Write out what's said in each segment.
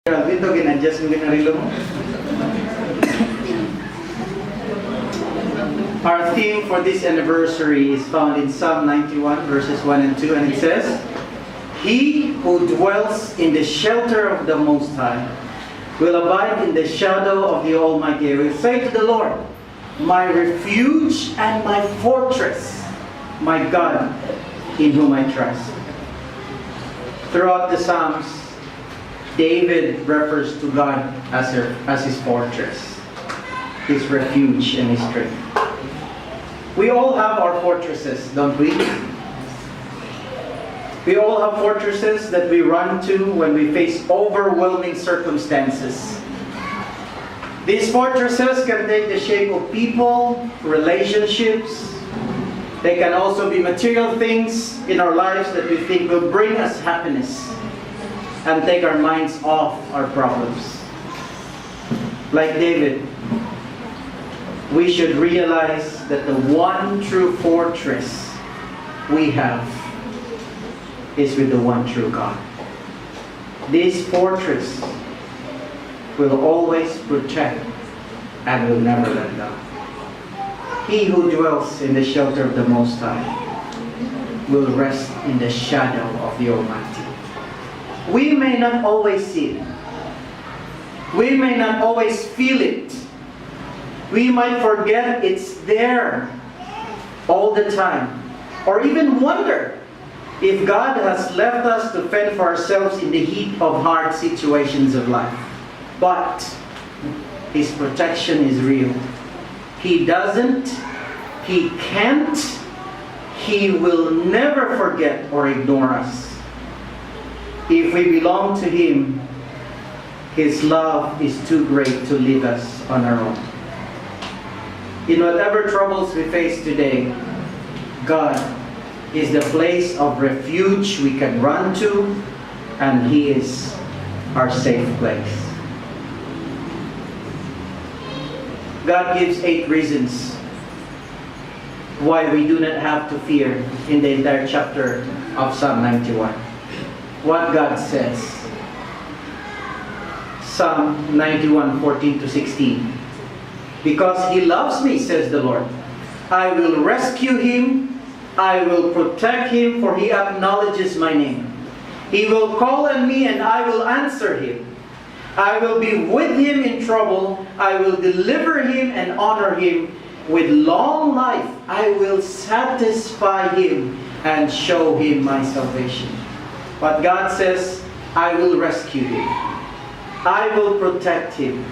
Ito, ginadjust mo ginarilo mo. Our theme for this anniversary is found in Psalm 91 verses 1 and 2, and it says, He who dwells in the shelter of the Most High will abide in the shadow of the Almighty. I will say to the Lord, my refuge and my fortress, my God, in whom I trust. Throughout the Psalms, David refers to God as his fortress, his refuge and his strength. We all have our fortresses, don't we? We all have fortresses that we run to when we face overwhelming circumstances. These fortresses can take the shape of people, relationships. They can also be material things in our lives that we think will bring us happiness and take our minds off our problems. Like David, we should realize that the one true fortress we have is with the one true God. This fortress will always protect and will never let go. He who dwells in the shelter of the Most High will rest in the shadow of the Almighty. We may not always see it. We may not always feel it. We might forget it's there all the time. Or even wonder if God has left us to fend for ourselves in the heat of hard situations of life. But His protection is real. He doesn't, He can't, He will never forget or ignore us. If we belong to Him, His love is too great to leave us on our own. In whatever troubles we face today, God is the place of refuge we can run to, and He is our safe place. God gives 8 reasons why we do not have to fear in the entire chapter of Psalm 91. What God says. Psalm 91, 14 to 16. Because He loves me, says the Lord, I will rescue Him, I will protect Him, for He acknowledges my name. He will call on me and I will answer Him. I will be with Him in trouble. I will deliver Him and honor Him. With long life I will satisfy Him and show Him my salvation. But God says, I will rescue Him. I will protect Him.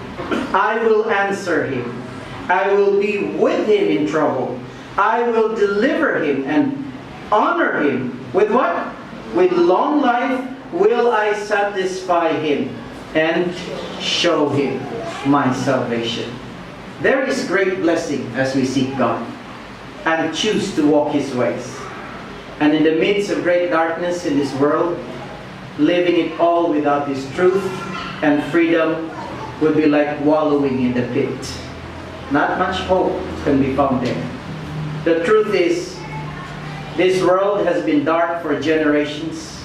I will answer Him. I will be with Him in trouble. I will deliver Him and honor Him. With what? With long life will I satisfy Him and show Him my salvation. There is great blessing as we seek God and choose to walk His ways. And in the midst of great darkness in this world, living it all without His truth and freedom would be like wallowing in the pit. Not much hope can be found there. The truth is, this world has been dark for generations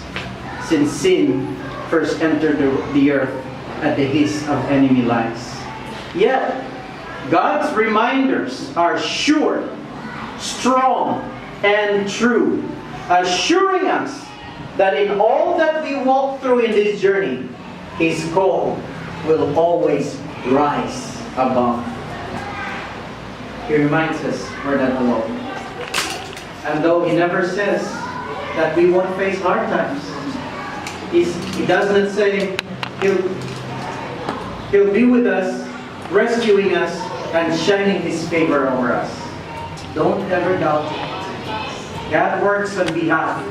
since sin first entered the earth at the hiss of enemy lies. Yet, God's reminders are sure, strong, and true, assuring us that in all that we walk through in this journey, His call will always rise above. He reminds us we're not alone. And though He never says that we won't face hard times, He doesn't say He'll be with us, rescuing us, and shining His favor over us. Don't ever doubt it. God works on behalf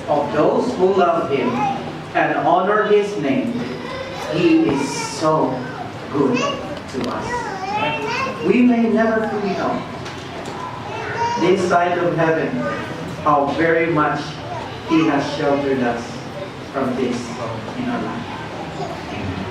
of those who love Him and honor His name. He is so good to us. We may never fully know this side of heaven how very much He has sheltered us from this in our life. Amen.